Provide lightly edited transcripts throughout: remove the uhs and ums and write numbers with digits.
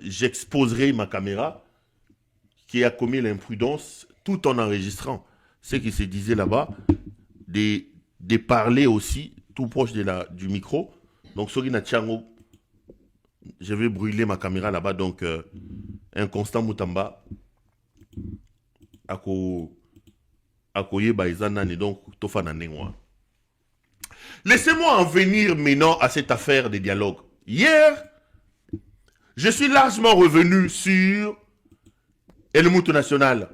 j'exposerai ma caméra qui a commis l'imprudence tout en enregistrant ce qui se disait là-bas, de parler aussi tout proche du micro. Donc, Sorina Tchango, je vais brûler ma caméra là-bas. Donc, un Constant Moutamba, Akoye Baizanane, donc Tofana Nengwa. Laissez-moi en venir maintenant à cette affaire des dialogues. Hier, je suis largement revenu sur El Moutou National.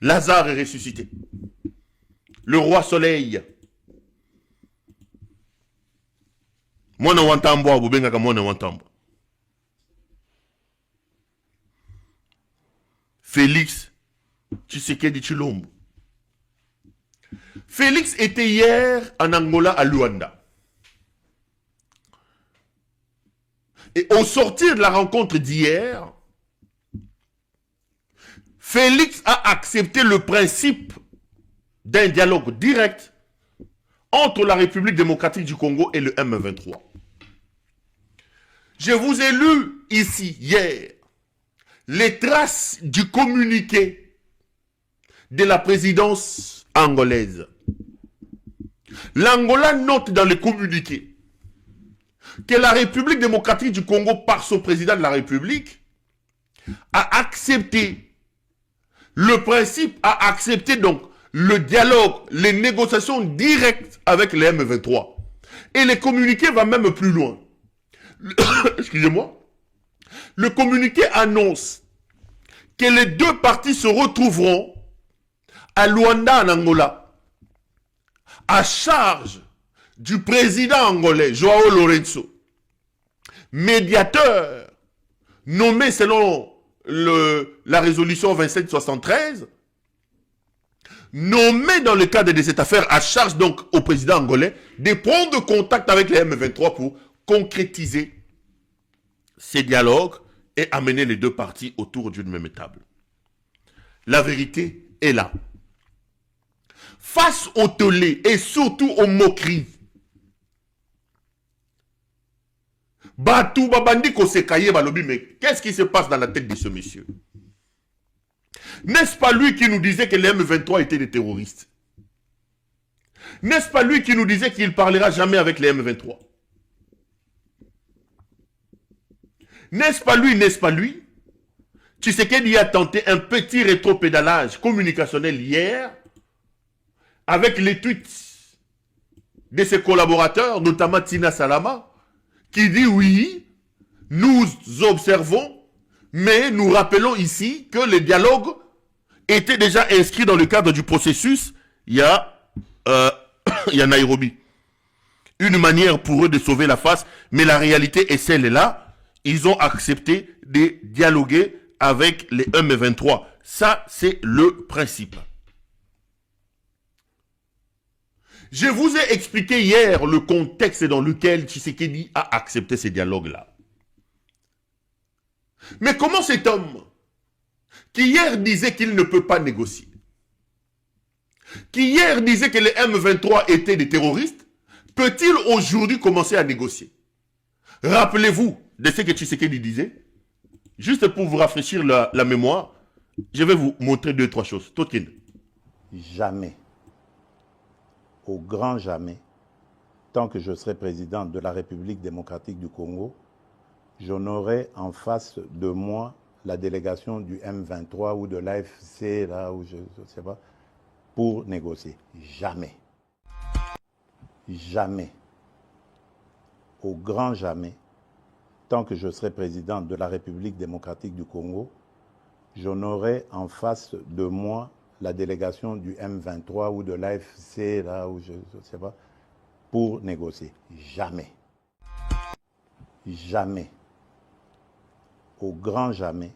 Lazare est ressuscité. Le roi soleil. Mwana Wantambo, Abubengaka Mwana Wantambo. Félix Tshisekedi Tshilombo. Félix était hier en Angola, à Luanda. Et au sortir de la rencontre d'hier, Félix a accepté le principe d'un dialogue direct entre la République démocratique du Congo et le M23. Je vous ai lu ici, hier, les traces du communiqué de la présidence angolaise. L'Angola note dans le communiqué que la République démocratique du Congo, par son président de la République, a accepté le principe, a accepté donc le dialogue, les négociations directes avec les M23. Et le communiqué va même plus loin. Excusez-moi. Le communiqué annonce que les deux parties se retrouveront à Luanda, en Angola, à charge du président angolais, Joao Lorenzo, médiateur nommé selon la résolution 2773, nommé dans le cadre de cette affaire, à charge donc au président angolais de prendre contact avec les M23 pour concrétiser ces dialogues et amener les deux parties autour d'une même table. La vérité est là. Face au tollé et surtout aux moqueries, Batou Babandi Kosekaye Balobi, mais qu'est-ce qui se passe dans la tête de ce monsieur? N'est-ce pas lui qui nous disait que les M23 étaient des terroristes? N'est-ce pas lui qui nous disait qu'il ne parlera jamais avec les M23? N'est-ce pas lui, n'est-ce pas lui? Tshisekedi a tenté un petit rétropédalage communicationnel hier avec les tweets de ses collaborateurs, notamment Tina Salama, qui dit oui, nous observons, mais nous rappelons ici que le dialogue était déjà inscrit dans le cadre du processus, il y a Nairobi. Une manière pour eux de sauver la face, mais la réalité est celle-là. Ils ont accepté de dialoguer avec les M23. Ça, c'est le principe. Je vous ai expliqué hier le contexte dans lequel Tshisekedi a accepté ces dialogues-là. Mais comment cet homme, qui hier disait qu'il ne peut pas négocier, qui hier disait que les M23 étaient des terroristes, peut-il aujourd'hui commencer à négocier? Rappelez-vous de ce que Tshisekedi disait. Juste pour vous rafraîchir la mémoire, je vais vous montrer deux, trois choses. Totkin. Jamais, au grand jamais, tant que je serai président de la République démocratique du Congo, je n'aurai en face de moi la délégation du M23 ou de l'AFC, là où je ne sais pas, pour négocier. Jamais. Jamais, au grand jamais, tant que je serai président de la République démocratique du Congo, je n'aurai en face de moi la délégation du M23 ou de l'AFC, là où je ne sais pas, pour négocier. Jamais. Jamais, au grand jamais,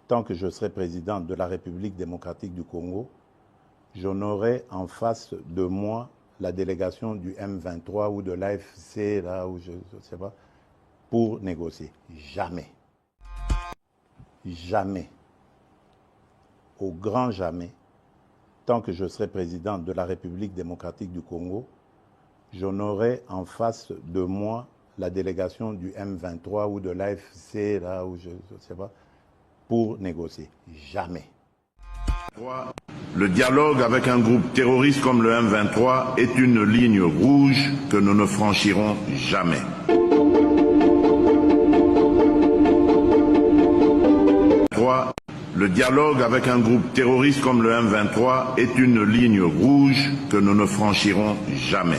tant que je serai président de la République démocratique du Congo, je n'aurai en face de moi la délégation du M23 ou de l'AFC, là où je ne sais pas, pour négocier. Jamais. Jamais, au grand jamais, tant que je serai président de la République démocratique du Congo, je n'aurai en face de moi la délégation du M23 ou de l'AFC, là, ou je ne sais pas, pour négocier. Jamais. Le dialogue avec un groupe terroriste comme le M23 est une ligne rouge que nous ne franchirons jamais. Le dialogue avec un groupe terroriste comme le M23 est une ligne rouge que nous ne franchirons jamais.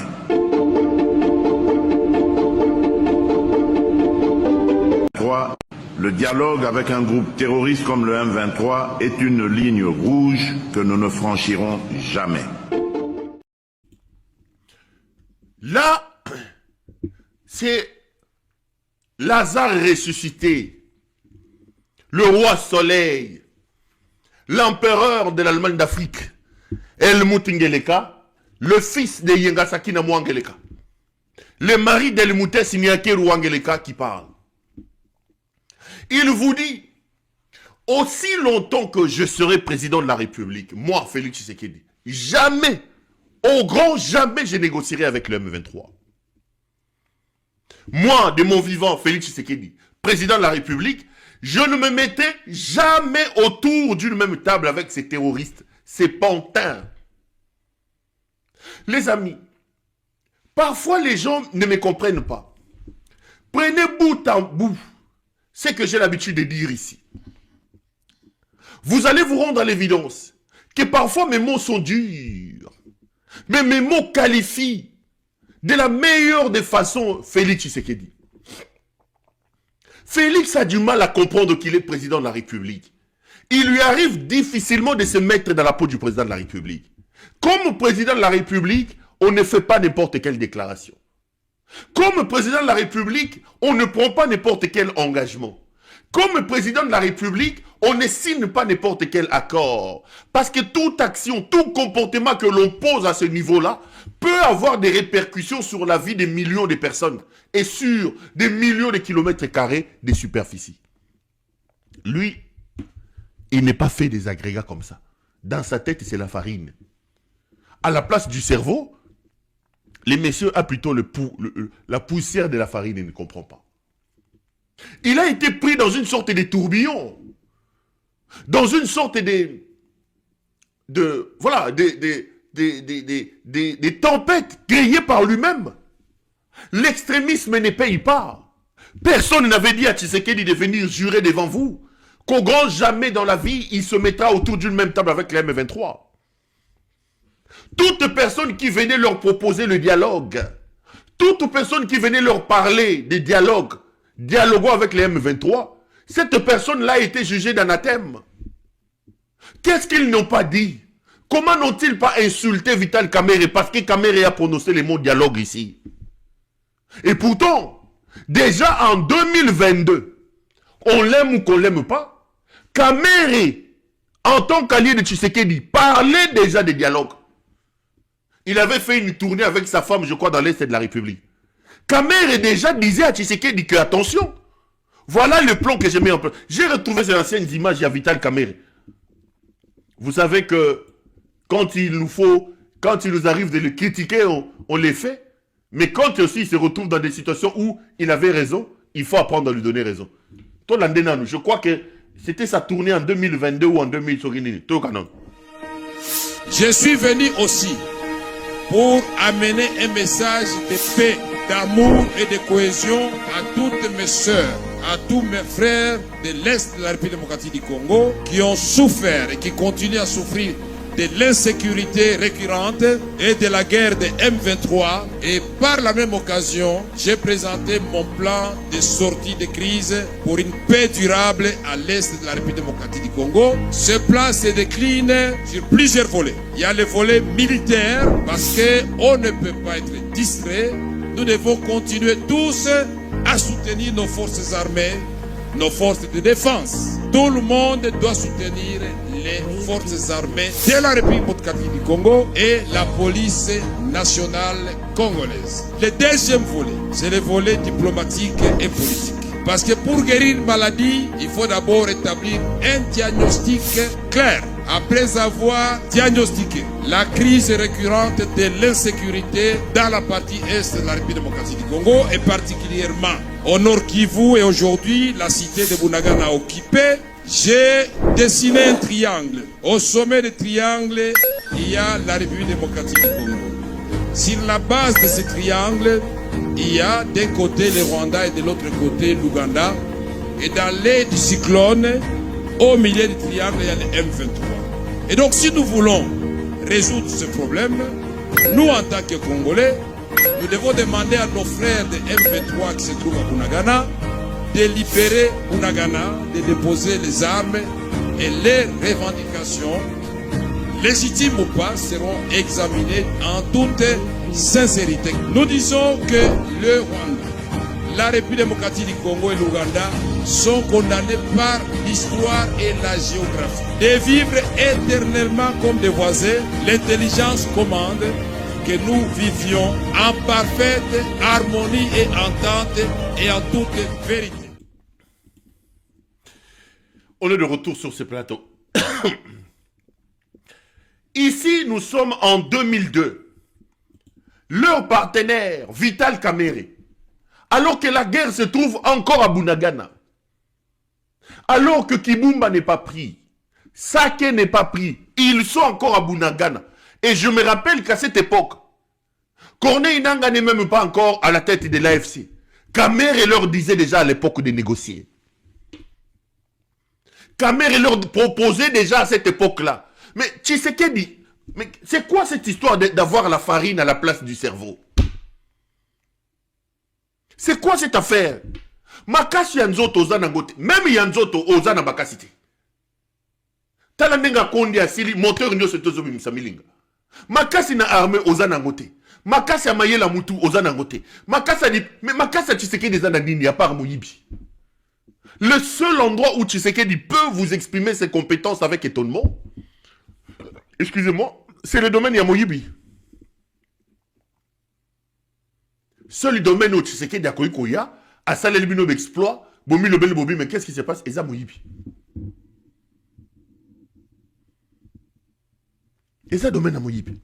Le dialogue avec un groupe terroriste comme le M23 est une ligne rouge que nous ne franchirons jamais. Là, c'est Lazare ressuscité, le roi soleil, l'empereur de l'Allemagne d'Afrique, Helmut Ngeleka, le fils de Yengasaki Namou Ngeleka, le mari d'Helmut Siniakeru Ngeleka qui parle. Il vous dit, aussi longtemps que je serai président de la République, moi, Félix Tshisekedi, jamais, au grand jamais, je négocierai avec le M23. Moi, de mon vivant, Félix Tshisekedi, président de la République, je ne me mettais jamais autour d'une même table avec ces terroristes, ces pantins. Les amis, parfois les gens ne me comprennent pas. Prenez bout en bout ce que j'ai l'habitude de dire ici. Vous allez vous rendre à l'évidence que parfois mes mots sont durs, mais mes mots qualifient de la meilleure des façons Félix Tshisekedi. Félix a du mal à comprendre qu'il est président de la République. Il lui arrive difficilement de se mettre dans la peau du président de la République. Comme président de la République, on ne fait pas n'importe quelle déclaration. Comme président de la République, on ne prend pas n'importe quel engagement. Comme président de la République, on ne signe pas n'importe quel accord. Parce que toute action, tout comportement que l'on pose à ce niveau-là peut avoir des répercussions sur la vie des millions de personnes et sur des millions de kilomètres carrés de superficie. Lui, il n'est pas fait des agrégats comme ça. Dans sa tête, c'est la farine. À la place du cerveau, les messieurs a plutôt la poussière de la farine, il ne comprend pas. Il a été pris dans une sorte de tourbillon, dans une sorte des tempêtes créées par lui-même. L'extrémisme ne paye pas. Personne n'avait dit à Tshisekedi de venir jurer devant vous qu'au grand jamais dans la vie, il se mettra autour d'une même table avec les M23. Toute personne qui venait leur proposer le dialogue, toute personne qui venait leur parler des dialogues, dialoguant avec les M23, cette personne-là a été jugée d'anathème. Qu'est-ce qu'ils n'ont pas dit? Comment n'ont-ils pas insulté Vital Kamerhe parce que Kamerhe a prononcé les mots dialogue ici? Et pourtant, déjà en 2022, on l'aime ou qu'on l'aime pas, Kamerhe, en tant qu'allié de Tshisekedi, parlait déjà des dialogues. Il avait fait une tournée avec sa femme, je crois, dans l'Est de la République. Kamerhe déjà disait à Tshisekedi que, attention, voilà le plan que j'ai mis en place. J'ai retrouvé ces anciennes images à Vital Kamerhe. Vous savez que quand il nous arrive de le critiquer, on les fait. Mais quand aussi il se retrouve dans des situations où il avait raison, il faut apprendre à lui donner raison. Je crois que c'était sa tournée en 2022 ou en 2000. Je suis venu aussi pour amener un message de paix, d'amour et de cohésion à toutes mes sœurs, à tous mes frères de l'Est de la République démocratique du Congo qui ont souffert et qui continuent à souffrir de l'insécurité récurrente et de la guerre de M23. Et par la même occasion, j'ai présenté mon plan de sortie de crise pour une paix durable à l'Est de la République démocratique du Congo. Ce plan se décline sur plusieurs volets. Il y a le volet militaire parce qu'on ne peut pas être distrait. Nous devons continuer tous à soutenir nos forces armées, nos forces de défense. Tout le monde doit soutenir les forces armées de la République démocratique du Congo et la police nationale congolaise. Le deuxième volet, c'est le volet diplomatique et politique. Parce que pour guérir une maladie, il faut d'abord établir un diagnostic clair. après avoir diagnostiqué la crise récurrente de l'insécurité dans la partie est de la République démocratique du Congo et particulièrement au Nord Kivu et aujourd'hui la cité de Bunagana occupée, j'ai dessiné un triangle. Au sommet du triangle, il y a la République démocratique du Congo. Sur la base de ce triangle, il y a d'un côté le Rwanda et de l'autre côté l'Ouganda. Et dans l'aile du cyclone, au milieu du triangle, il y a le M23. Et donc, si nous voulons résoudre ce problème, nous, en tant que Congolais, nous devons demander à nos frères de M23 qui se trouvent à Bunagana de libérer Bunagana, de déposer les armes et les revendications, légitimes ou pas, seront examinées en toute sincérité. Nous disons que le Rwanda, la République démocratique du Congo et l'Ouganda sont condamnés par l'histoire et la géographie de vivre éternellement comme des voisins. L'intelligence commande que nous vivions en parfaite harmonie et entente et en toute vérité. On est de retour sur ce plateau. Ici, nous sommes en 2002. Leur partenaire, Vital Kamerhe, alors que la guerre se trouve encore à Bunagana, alors que Kibumba n'est pas pris, Sake n'est pas pris, ils sont encore à Bunagana. Et je me rappelle qu'à cette époque, Corneille Nangaa n'est même pas encore à la tête de l'AFC. Kamerhe leur disait déjà à l'époque de négocier. Kamerhe leur proposait déjà à cette époque-là. Mais Tshisekedi, mais c'est quoi cette histoire d'avoir la farine à la place du cerveau? C'est quoi cette affaire? Makasi Yanzoto Ozanangote, même Yanzoto Ozana Bakasite. Talandenga Kondi Asili, moteur nyo se tozo bimsamilinga. Makasi na armée Ozanangote. Makasi Amayela Mutu Ozanangote. Mais Makasi Tshisekedi Zana Nini à part Moyibi. Le seul endroit où Tshisekedi peut vous exprimer ses compétences avec étonnement, excusez-moi, c'est le domaine Yamoyibi. Seul domaine où Tshisekedi a Koya, à Salé Libino d'exploit, Bomi le bel Bobi, mais qu'est-ce qui se passe? Eza Moyibi. Eza domaine à Moyibi.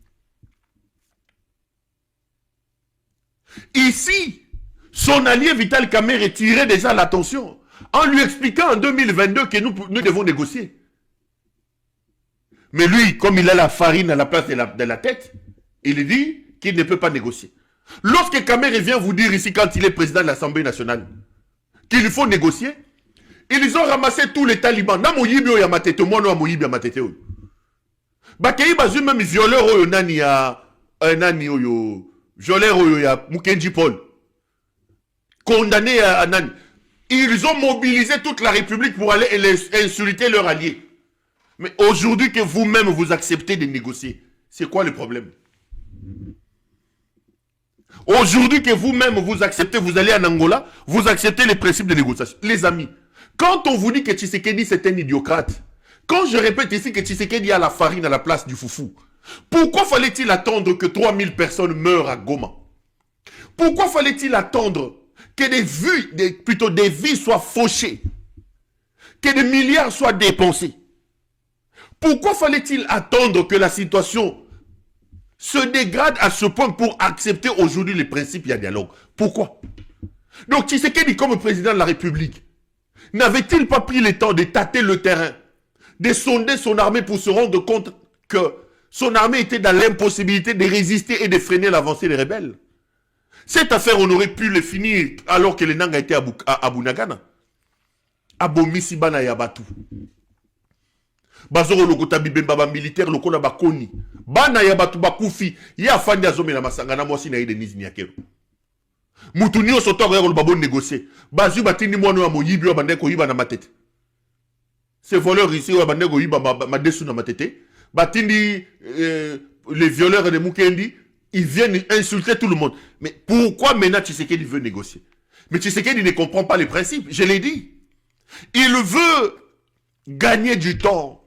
Ici, son allié Vital Kamerhe tirait déjà l'attention en lui expliquant en 2022 que nous devons négocier. Mais lui, comme il a la farine à la place de la tête, il dit qu'il ne peut pas négocier. Lorsque Kamerhe vient vous dire ici, quand il est président de l'Assemblée nationale, qu'il faut négocier, ils ont ramassé tous les talibans. Na Moyibi oyo ya matete, moi no Moyibi ya matete oyo. Bakei bazu même violeur oyo nani ya nani oyo, violeur oyo ya Mukenji Paul. Condamné à nani. Ils ont mobilisé toute la République pour aller insulter leurs alliés. Mais aujourd'hui que vous-même vous acceptez de négocier, c'est quoi le problème? Aujourd'hui que vous-même vous acceptez, vous allez en Angola, vous acceptez les principes de négociation. Les amis, quand on vous dit que Tshisekedi c'est un idiocrate, quand je répète ici que Tshisekedi a la farine à la place du foufou, pourquoi fallait-il attendre que 3000 personnes meurent à Goma? Pourquoi fallait-il attendre que des vies soient fauchées, que des milliards soient dépensés? Pourquoi fallait-il attendre que la situation se dégrade à ce point pour accepter aujourd'hui les principes et le dialogue? Pourquoi? Donc Tshisekedi, comme président de la République, n'avait-il pas pris le temps de tâter le terrain, de sonder son armée pour se rendre compte que son armée était dans l'impossibilité de résister et de freiner l'avancée des rebelles? Cette affaire, on aurait pu le finir alors que le Nangaa était à Bunagana. À Bomisi Bana Yabatu. Bazoro lokota bibemba ba militaire lokona bakoni. Bana Yabatu bakufi. Ya fandi azome na masanga na mwasi na ide nizi nyakero. Mutu nyo soto ya babo négocier. Bazu batini mwana wa Moyibi wa bandeko yiba na matete. Ces voleurs ici wa bandeko yiba madesu na matete. Batini les violeurs de Mukendi, ils viennent insulter tout le monde. Mais pourquoi maintenant Tshisekedi veut négocier? Mais Tshisekedi ne comprend pas les principes, je l'ai dit. Il veut gagner du temps.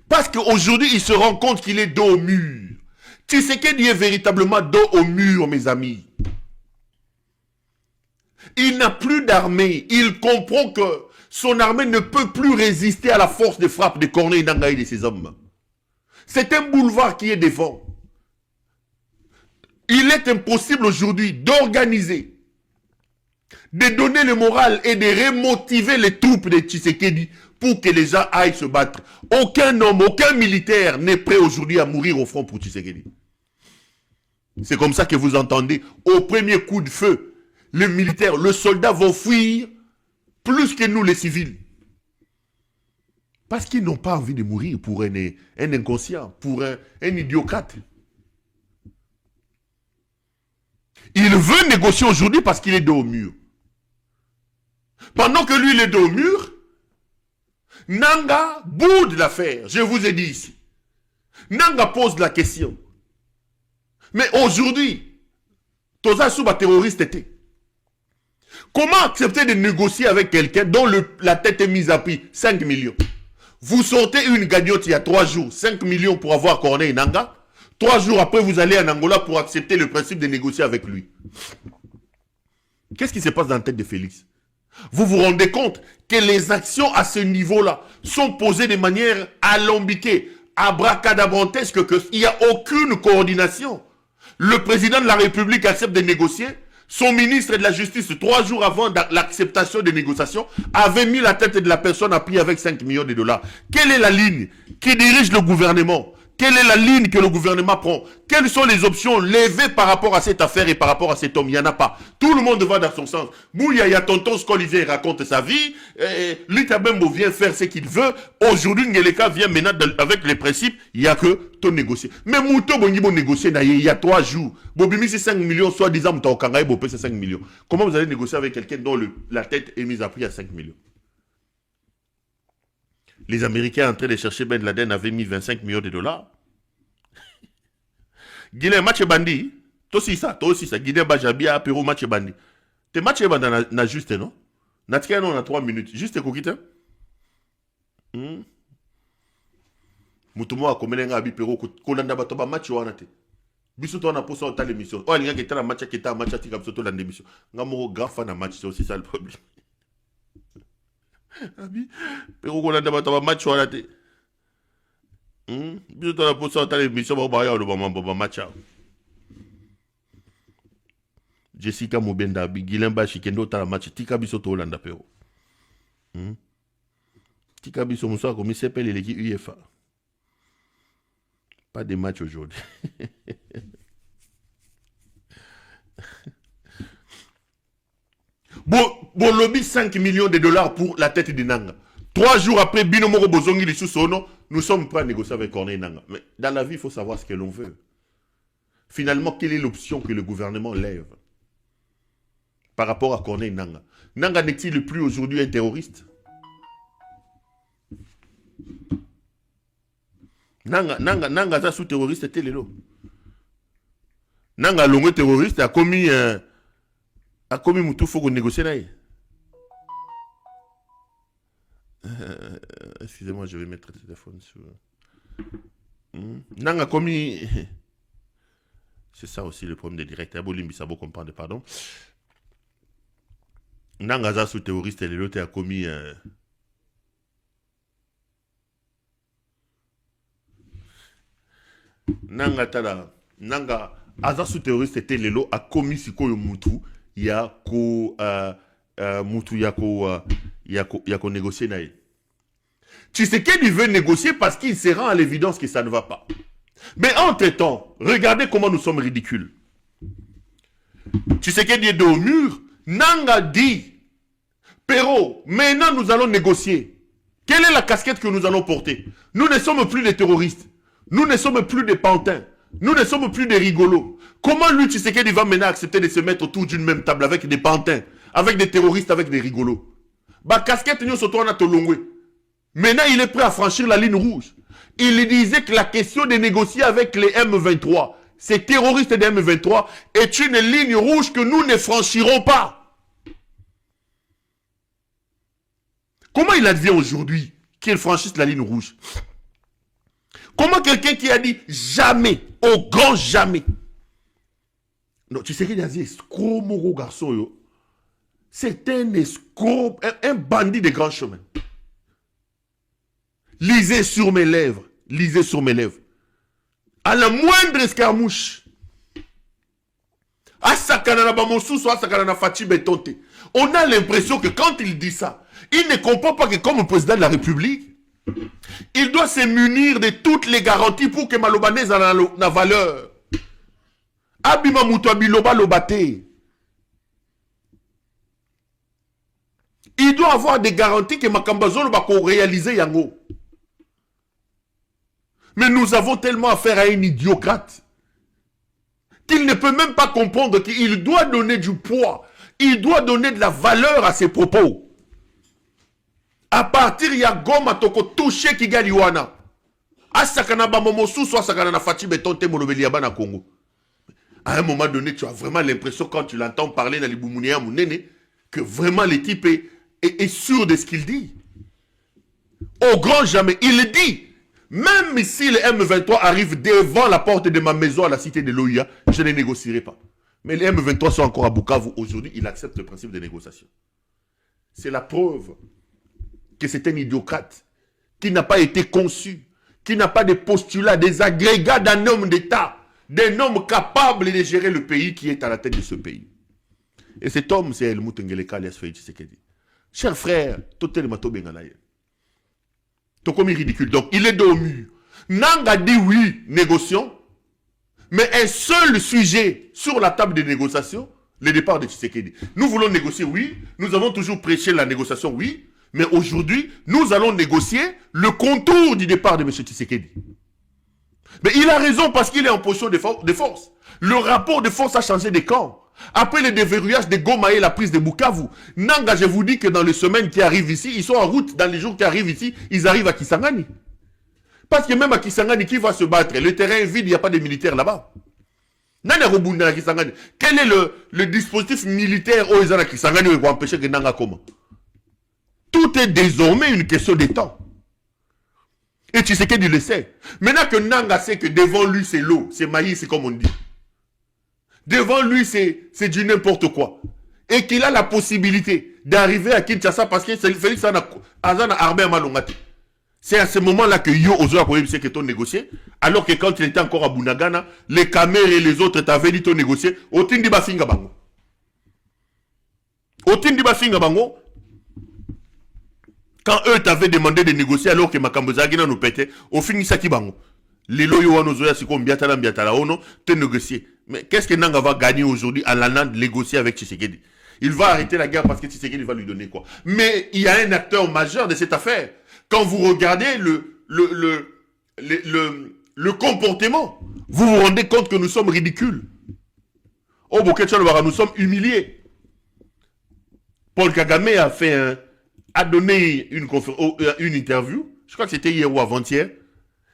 Parce qu'aujourd'hui, il se rend compte qu'il est dos au mur. Tshisekedi est véritablement dos au mur, mes amis. Il n'a plus d'armée. Il comprend que son armée ne peut plus résister à la force de frappe de Corneille Nangaa et de ses hommes. C'est un boulevard qui est devant. Il est impossible aujourd'hui d'organiser, de donner le moral et de remotiver les troupes de Tshisekedi pour que les gens aillent se battre. Aucun homme, aucun militaire n'est prêt aujourd'hui à mourir au front pour Tshisekedi. C'est comme ça que vous entendez, au premier coup de feu, les militaires, les soldats vont fuir plus que nous les civils. Parce qu'ils n'ont pas envie de mourir pour un inconscient, pour un idiocrate. Il veut négocier aujourd'hui parce qu'il est dos au mur. Pendant que lui, il est dos au mur, Nanga boude l'affaire. Je vous ai dit ici. Nanga pose la question. Mais aujourd'hui, Toza Souba terroriste était. Comment accepter de négocier avec quelqu'un dont la tête est mise à prix 5 millions? Vous sortez une gagnotte il y a 3 jours, 5 millions pour avoir Corneille Nanga. 3 jours après, vous allez en Angola pour accepter le principe de négocier avec lui. Qu'est-ce qui se passe dans la tête de Félix? Vous vous rendez compte que les actions à ce niveau-là sont posées de manière alambiquée, abracadabrantesque, qu'il n'y a aucune coordination. Le président de la République accepte de négocier. Son ministre de la Justice, 3 jours avant l'acceptation des négociations, avait mis la tête de la personne à prix avec 5 millions de dollars. Quelle est la ligne qui dirige le gouvernement? Quelle est la ligne que le gouvernement prend? Quelles sont les options levées par rapport à cette affaire et par rapport à cet homme? Il n'y en a pas. Tout le monde va dans son sens. Bouya, il y a tonton Scolivier raconte sa vie. Lita Bembo vient faire ce qu'il veut. Aujourd'hui, Ngeleka vient maintenant avec les principes. Il n'y a que ton négocier. Mais Mouto Bongibo négocier il y a 3 jours. Bobimi c'est 5 millions, soit disant Mouto Kangaï Bopé c'est 5 millions. Comment vous allez négocier avec quelqu'un dont la tête est mise à prix à 5 millions? Les Américains en train de chercher Ben Laden avaient mis 25 millions de dollars. Guinée match bandi. Toi aussi ça. Guinée Bajabia, Pérou match bandi. T'es match bandi na juste, non? Natika non, on a 3 minutes. Juste kokite. Mutumo a komelenga abi Pérou kolanda batoba match wana te. Biso to na posa ta l'émission. Oh linga qui ta match qui ta match tika biso to la émission. Ngamo grafa na match, c'est aussi ça le problème. Abi Pérou kolanda batoba match wana te. Biso to na posa ta l'émission ba ya lo match. Jessica Mobenda bi Gilemba Shikendo ta match tika biso to landa Pérou. Tika biso musa ko mi s'appelle l'équipe UEFA. Pas de match aujourd'hui. Bon lobby 5 millions de dollars pour la tête de Nanga. 3 jours après, Binomoro Bozongi les sous-sono, nous sommes prêts à négocier avec Corneille Nanga. Mais dans la vie, il faut savoir ce que l'on veut. Finalement, quelle est l'option que le gouvernement lève par rapport à Corneille Nanga? Nanga n'est-il plus aujourd'hui un terroriste? Nanga ça sous terroriste était le Nanga longue terroriste a commis Moutou, faut qu'on négocie là. Excusez-moi, je vais mettre le téléphone sur. Nanga commis. C'est ça aussi le problème des directeurs. Bolimbi Sabo comprendre, pardon. Nanga ça sous terroriste et l'autre a commis. Nanga aza sous terroriste était lelo a commis sikoyo mutu yako mutu yako négocier naïe. Tshisekedi veut négocier parce qu'il se rend à l'évidence que ça ne va pas. Mais entre-temps, regardez comment nous sommes ridicules. Tshisekedi est dos au mur. Nanga dit Pero, maintenant nous allons négocier. Quelle est la casquette que nous allons porter? Nous ne sommes plus des terroristes. Nous ne sommes plus des pantins. Nous ne sommes plus des rigolos. Comment lui, Tshisekedi, va maintenant accepter de se mettre autour d'une même table avec des pantins, avec des terroristes, avec des rigolos? Bah, casquette, nous sommes à Tolongwe. Maintenant, il est prêt à franchir la ligne rouge. Il disait que la question de négocier avec les M23, ces terroristes des M23, est une ligne rouge que nous ne franchirons pas. Comment il advient aujourd'hui qu'il franchisse la ligne rouge? Comment quelqu'un qui a dit jamais, au grand jamais. Non, tu sais qu'il a dit escroc, mon gros garçon, yo. C'est un escroc, un bandit de grand chemin. Lisez sur mes lèvres. Lisez sur mes lèvres. À la moindre escarmouche, Asakana na Bamosusu, Asakana na Fachi Betonte. On a l'impression que quand il dit ça, il ne comprend pas que comme président de la République, il doit se munir de toutes les garanties pour que Malobanese ait la valeur. Abima Moutou Biloba Lobate. Il doit avoir des garanties que Makambazolo va réaliser Yango. Mais nous avons tellement affaire à un idiocrate qu'il ne peut même pas comprendre qu'il doit donner du poids, il doit donner de la valeur à ses propos. À partir, il y a Goma Toko touché Kigali Wana. Asakana Bamomosu, soit Sakana na Fachi Betonte Molobeliaba na Congo. À un moment donné, tu as vraiment l'impression, quand tu l'entends parler dans les Boumounéa Mounene, que vraiment le type est sûr de ce qu'il dit. Au grand jamais, il dit. Même si le M23 arrive devant la porte de ma maison à la cité de l'OIA, je ne négocierai pas. Mais les M23 sont encore à Bukavu. Aujourd'hui, il accepte le principe de négociation. C'est la preuve que c'est un idiocrate qui n'a pas été conçu, qui n'a pas de postulats, des agrégats d'un homme d'État, d'un homme capable de gérer le pays qui est à la tête de ce pays. Et cet homme, c'est Helmut Ngeleka alias Félix Tshisekedi. Cher frère, Totel Mato Bengalaye. Comme ridicule. Donc, il est dos au mur. Nanga dit oui, négocions. Mais un seul sujet sur la table des négociations, le départ de Tshisekedi. Nous voulons négocier, oui. Nous avons toujours prêché la négociation, oui. Mais aujourd'hui, nous allons négocier le contour du départ de M. Tshisekedi. Mais il a raison parce qu'il est en position de force. Le rapport de force a changé de camp. Après le déverrouillage de Goma et la prise de Bukavu, Nanga, je vous dis que dans les semaines qui arrivent ici, ils sont en route, dans les jours qui arrivent ici, ils arrivent à Kisangani. Parce que même à Kisangani, qui va se battre? Le terrain est vide, il n'y a pas de militaires là-bas. Quel est le dispositif militaire aux gens à Kisangani pour empêcher que Nanga comment? Tout est désormais une question de temps. Et tu sais qu'il le sait. Maintenant que Nanga sait que devant lui c'est l'eau, c'est maïs, comme on dit. Devant lui, c'est du n'importe quoi. Et qu'il a la possibilité d'arriver à Kinshasa parce que Félix a armé à Malongate. C'est à ce moment-là que Yo Ozoa Koyebise que ton négocié, alors que quand il était encore à Bunagana, les caméras et les autres t'avaient dit ton négocié, Otindi Basinga Bango. Otindi Basinga Bango, quand eux t'avaient demandé de négocier alors que Makambozagina nous pétait, au fin Saki Bango. Les loyaux Ozoya Siko Mbiatala Ono, te négocier. Mais qu'est-ce que Nanga va gagner aujourd'hui en allant négocier avec Tshisekedi? Il va arrêter la guerre parce que Tshisekedi va lui donner quoi? Mais il y a un acteur majeur de cette affaire. Quand vous regardez le comportement, vous vous rendez compte que nous sommes ridicules. Oh, Boketchalwara, nous sommes humiliés. Paul Kagame a donné une interview, je crois que c'était hier ou avant-hier.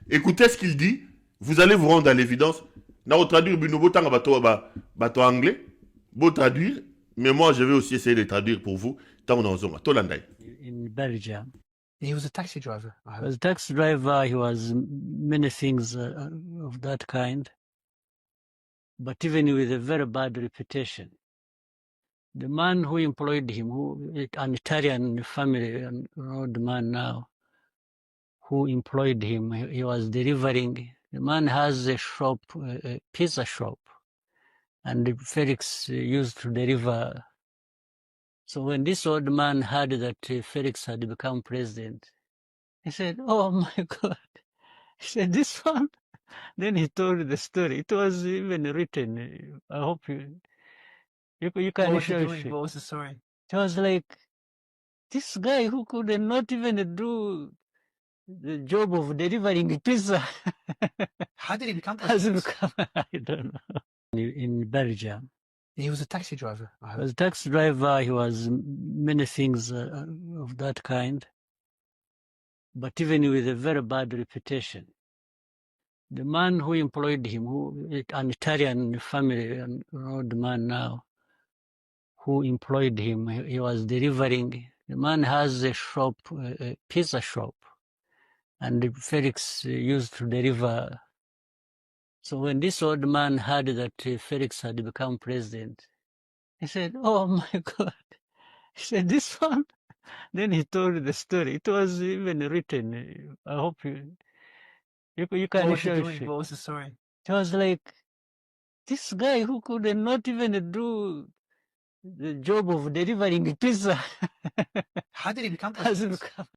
Écoutez ce qu'il dit, vous allez vous rendre à l'évidence. N'a traduire Binobo Tanga bateau anglais, beau traduire, mais moi je vais aussi essayer de traduire pour vous. In Belgium. He was a taxi driver. He was a taxi driver, he was many things of that kind, but even with a very bad reputation. The man who employed him, an Italian family, an old man now, who employed him, he was delivering. The man has a shop, a pizza shop, and Felix used to deliver. So when this old man heard that Felix had become president, he said, "Oh my God." He said, "This one?" Then he told the story. It was even written. I hope you can show it. What was the story? It was like, this guy who could not even do the job of delivering pizza. How did he become Has president? become, I don't know. In Belgium. He was a taxi driver. He was a taxi driver, he was many things of that kind, but even with a very bad reputation. The man who employed him, an Italian family, an old man now, who employed him, he was delivering. The man has a shop, a pizza shop, and Felix used to deliver. So when this old man heard that Felix had become president, he said, "Oh my God." He said, "This one?" Then he told the story. It was even written. I hope You What can was he show doing? What was the story? It was like this guy who could not even do the job of delivering pizza How did he become has president? become